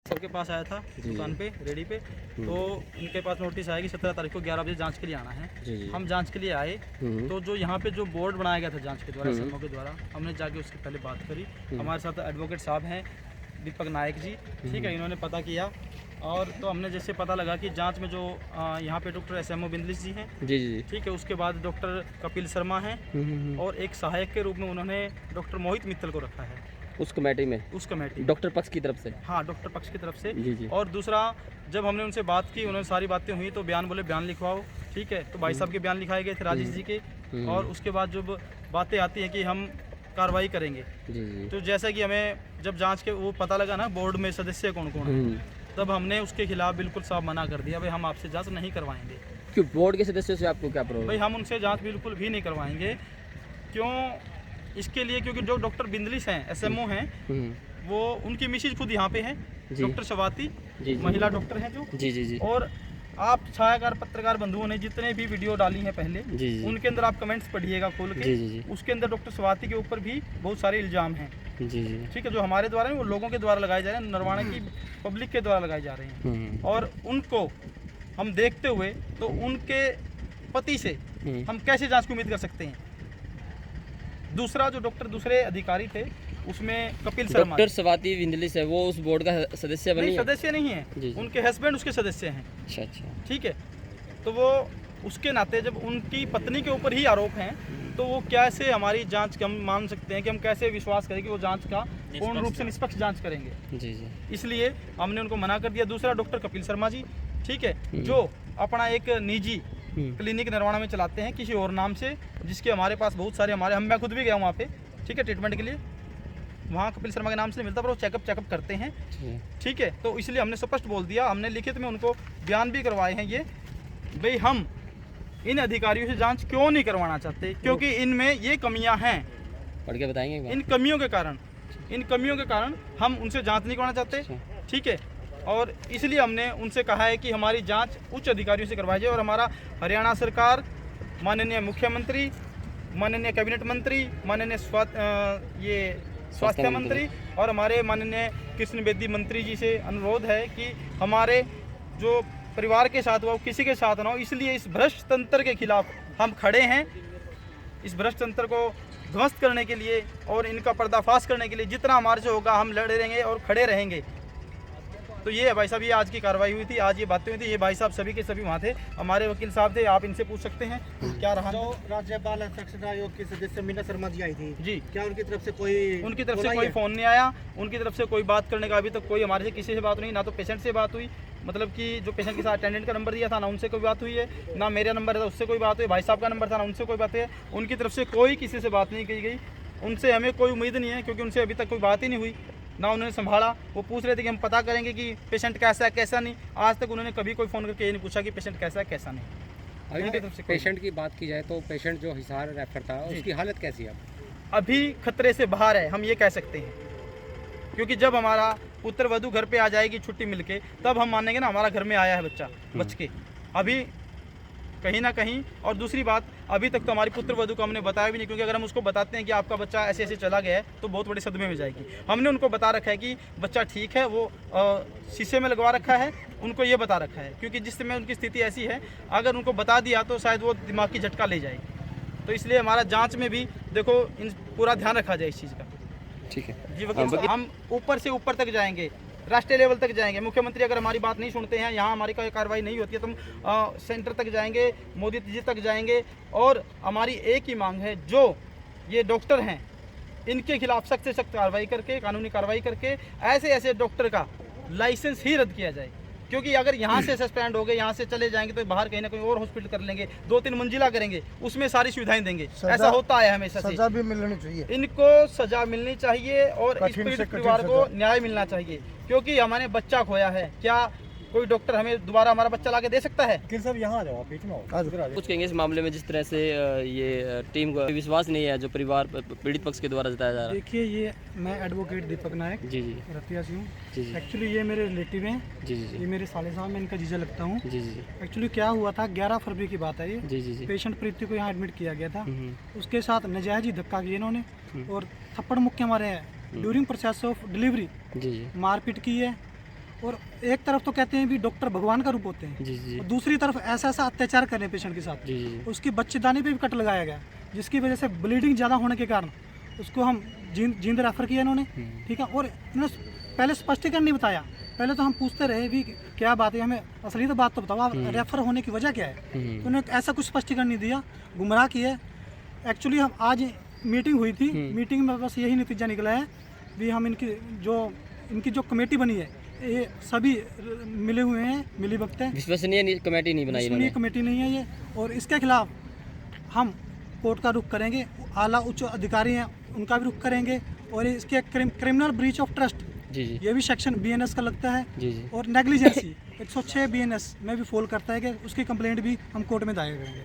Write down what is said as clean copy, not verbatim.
सबके पास आया था दुकान पे रेडी पे, तो उनके पास नोटिस आया कि 17 तारीख को 11 बजे जांच के लिए आना है। हम जांच के लिए आए, तो जो यहाँ पे जो बोर्ड बनाया गया था जांच के द्वारा, एसएमओ के द्वारा, हमने जाके उससे पहले बात करी। हमारे साथ एडवोकेट साहब हैं दीपक नायक जी, ठीक है, इन्होंने पता किया। और तो हमने जैसे पता लगा कि जांच में जो यहाँ पे डॉक्टर एसएमओ बिंदलिश जी हैं, जी, ठीक है, उसके बाद डॉक्टर कपिल शर्मा हैं, और एक सहायक के रूप में उन्होंने डॉक्टर मोहित मित्तल को रखा है उस कमेटी डॉक्टर पक्ष की तरफ से। हाँ, डॉक्टर पक्ष की तरफ से। जी। और दूसरा, जब हमने उनसे बात की, उन्होंने सारी बातें हुई, तो बयान बोले बयान लिखवाओ, ठीक है, तो भाई साहब के बयान लिखाए गए थे राजेश जी के। और उसके बाद जब बातें आती हैं कि हम कार्रवाई करेंगे, जी। तो जैसा कि हमें जब जांच के वो पता लगा ना बोर्ड में सदस्य कौन कौन है, तब हमने उसके खिलाफ बिल्कुल साफ मना कर दिया, भाई हम आपसे जांच नहीं करवाएंगे। क्यों? बोर्ड के सदस्यों से आपको क्या प्रॉब्लम? भाई हम उनसे जांच बिल्कुल भी नहीं करवाएंगे। क्यों? इसके लिए क्योंकि जो डॉक्टर बिंदलिश हैं, एसएमओ हैं, वो उनकी मिसेज खुद यहाँ पे हैं, डॉक्टर स्वाति, महिला डॉक्टर हैं जो। जी। और आप छायाकार पत्रकार बंधुओं ने जितने भी वीडियो डाली हैं पहले, उनके अंदर आप कमेंट्स पढ़िएगा खोल के। उसके अंदर डॉक्टर स्वाति के ऊपर भी बहुत सारे इल्जाम हैं, ठीक है, जो हमारे द्वारा नहीं, वो लोगों के द्वारा लगाए जा रहे हैं, नरवाना की पब्लिक के द्वारा लगाए जा रहे हैं। और उनको हम देखते हुए तो उनके पति से हम कैसे जाँच की उम्मीद कर सकते हैं? दूसरा, जो डॉक्टर दूसरे अधिकारी थे, उसमें कपिल शर्मा, डॉक्टर स्वाति बिंदलिश है, वो उस बोर्ड का सदस्य बनी? सदस्य नहीं है, उनके हस्बैंड उसके सदस्य हैं। अच्छा, ठीक है। तो वो उसके नाते जब उनकी पत्नी के ऊपर ही आरोप हैं, तो वो कैसे हमारी जांच हम मान सकते हैं कि हम कैसे विश्वास करें कि वो जांच का पूर्ण रूप से निष्पक्ष जांच करेंगे? जी। इसलिए हमने उनको मना कर दिया। दूसरा, डॉक्टर कपिल शर्मा जी, ठीक है, जो अपना एक निजी क्लिनिक नरवाना में चलाते हैं किसी और नाम से, जिसके हमारे पास बहुत सारे मैं खुद भी गया वहाँ पे, ठीक है, ट्रीटमेंट के लिए। वहाँ कपिल शर्मा के नाम से नहीं मिलता, पर वो चेकअप करते हैं, ठीक है। तो इसलिए हमने स्पष्ट बोल दिया, हमने लिखित में उनको बयान भी करवाए हैं, ये भाई हम इन अधिकारियों से जांच क्यों नहीं करवाना चाहते, क्योंकि इनमें ये कमियां हैं। पढ़ के बताएंगे। इन कमियों के कारण हम उनसे जांच नहीं करवाना चाहते, ठीक है। और इसलिए हमने उनसे कहा है कि हमारी जांच उच्च अधिकारियों से करवाई जाए। और हमारा हरियाणा सरकार, माननीय मुख्यमंत्री, माननीय कैबिनेट मंत्री, माननीय स्वास्थ्य मंत्री और हमारे माननीय कृष्ण बेदी मंत्री जी से अनुरोध है कि हमारे जो परिवार के साथ हुआ किसी के साथ ना हो, इसलिए इस भ्रष्ट तंत्र के खिलाफ हम खड़े हैं। इस भ्रष्ट तंत्र को ध्वस्त करने के लिए और इनका पर्दाफाश करने के लिए जितना हमारे से होगा हम लड़े रहेंगे और खड़े रहेंगे। तो ये है भाई साहब, ये आज की कार्रवाई हुई थी, आज ये बातें हुई थी। ये भाई साहब सभी के सभी वहाँ थे, हमारे वकील साहब थे, आप इनसे पूछ सकते हैं क्या रहा। जो राज्य बाल संरक्षण आयोग की सदस्य मीना शर्मा जी आई थी जी, क्या उनकी तरफ से कोई फ़ोन नहीं आया? उनकी तरफ से कोई बात करने का अभी तक कोई हमारे से किसी से बात नहीं, ना तो पेशेंट से बात हुई, मतलब कि जो पेशेंट के साथ अटेंडेंट का नंबर दिया था ना उनसे कोई बात हुई है, ना मेरा नंबर था उससे कोई बात हुई, भाई साहब का नंबर था ना उनसे कोई बात है। उनकी तरफ से कोई किसी से बात नहीं की गई, उनसे हमें कोई उम्मीद नहीं है, क्योंकि उनसे अभी तक कोई बात ही नहीं हुई, ना उन्होंने संभाला। वो पूछ रहे थे कि हम पता करेंगे कि पेशेंट कैसा है कैसा नहीं, आज तक उन्होंने कभी कोई फ़ोन करके ये नहीं पूछा कि पेशेंट कैसा है कैसा नहीं। अभी पेशेंट की बात की जाए तो पेशेंट जो हिसार रेफर था उसकी हालत कैसी है? अभी खतरे से बाहर है, हम ये कह सकते हैं, क्योंकि जब हमारा पुत्र वधू घर पे आ जाएगी छुट्टी मिलके, तब हम मानेंगे ना हमारा घर में आया है बच्चा बच के। अभी कहीं ना कहीं, और दूसरी बात, अभी तक तो हमारी पुत्र वधू को हमने बताया भी नहीं, क्योंकि अगर हम उसको बताते हैं कि आपका बच्चा ऐसे ऐसे चला गया है तो बहुत बड़े सदमे में जाएगी। हमने उनको बता रखा है कि बच्चा ठीक है, वो शीशे में लगवा रखा है, उनको ये बता रखा है, क्योंकि जिस समय उनकी स्थिति ऐसी है, अगर उनको बता दिया तो शायद वो दिमाग की झटका ले जाएगी। तो इसलिए हमारा जाँच में भी देखो पूरा ध्यान रखा जाए इस चीज़ का, ठीक है जी वकील। हम ऊपर से ऊपर तक जाएंगे, राष्ट्रीय लेवल तक जाएंगे। मुख्यमंत्री अगर हमारी बात नहीं सुनते हैं, यहाँ हमारी कोई कार्रवाई नहीं होती है, तो हम सेंटर तक जाएंगे, मोदी जी तक जाएंगे। और हमारी एक ही मांग है, जो ये डॉक्टर हैं इनके खिलाफ सख्त से सख्त कार्रवाई करके, कानूनी कार्रवाई करके ऐसे डॉक्टर का लाइसेंस ही रद्द किया जाए। क्योंकि अगर यहाँ से सस्पेंड हो गए, यहाँ से चले जाएंगे, तो बाहर कहीं ना कहीं और हॉस्पिटल कर लेंगे, 2-3 मंजिला करेंगे, उसमें सारी सुविधाएं देंगे। ऐसा होता है हमेशा से। सजा भी मिलनी चाहिए, इनको सजा मिलनी चाहिए और इस पीड़ित परिवार को न्याय मिलना चाहिए, क्योंकि हमारे बच्चा खोया है। क्या कोई डॉक्टर हमें दोबारा हमारा बच्चा लाके दे सकता है? वकील साहब यहाँ आ जाओ, बीच में कुछ कहेंगे इस मामले में, जिस तरह से ये टीम को विश्वास नहीं है जो परिवार पीड़ित पक्ष के द्वारा जताया जा रहा है? देखिए, ये मैं एडवोकेट दीपक नायक जी रतिया से हूँ। एक्चुअली ये मेरे रिलेटिव हैं जी, ये मेरे साले साहब, मैं इनका जीजा लगता हूँ जी। एक्चुअली क्या हुआ था, 11 फरवरी की बात है ये जी। पेशेंट प्रीति को यहाँ एडमिट किया गया था, उसके साथ नजायज ही धक्का किया इन्होंने और थप्पड़ मुक्के मारे हैं ड्यूरिंग प्रोसेस ऑफ डिलीवरी, मारपीट की है और एक तरफ तो कहते हैं भी डॉक्टर भगवान का रूप होते हैं, जी जी और दूसरी तरफ ऐसा ऐसा अत्याचार कर रहे हैं पेशेंट के साथ। जी जी उसकी बच्चेदानी पे भी कट लगाया गया, जिसकी वजह से ब्लीडिंग ज़्यादा होने के कारण उसको हम जींद रेफर किया इन्होंने, ठीक है। और इन्होंने पहले स्पष्टीकरण नहीं बताया, पहले तो हम पूछते रहे भी क्या बात है, हमें असली तो बात तो बताओ, आप रेफर होने की वजह क्या है। तो उन्होंने ऐसा कुछ स्पष्टीकरण नहीं दिया, गुमराह किए। एक्चुअली हम आज मीटिंग हुई थी, मीटिंग में बस यही नतीजा निकला है भी हम इनकी जो कमेटी बनी है, ये सभी मिले हुए हैं, मिली भगत हैं, विश्वसनीय कमेटी नहीं बनाई इसमें इन्होंने। कमेटी नहीं है ये, और इसके खिलाफ हम कोर्ट का रुख करेंगे, आला उच्च अधिकारी हैं उनका भी रुख करेंगे, और इसके क्रिमिनल ब्रीच ऑफ ट्रस्ट, जी जी ये भी सेक्शन बीएनएस का लगता है, जी जी और नेग्लिजेंसी 106 बीएनएस में भी फॉल करता है कि उसकी कंप्लेंट भी हम कोर्ट में दायर करेंगे।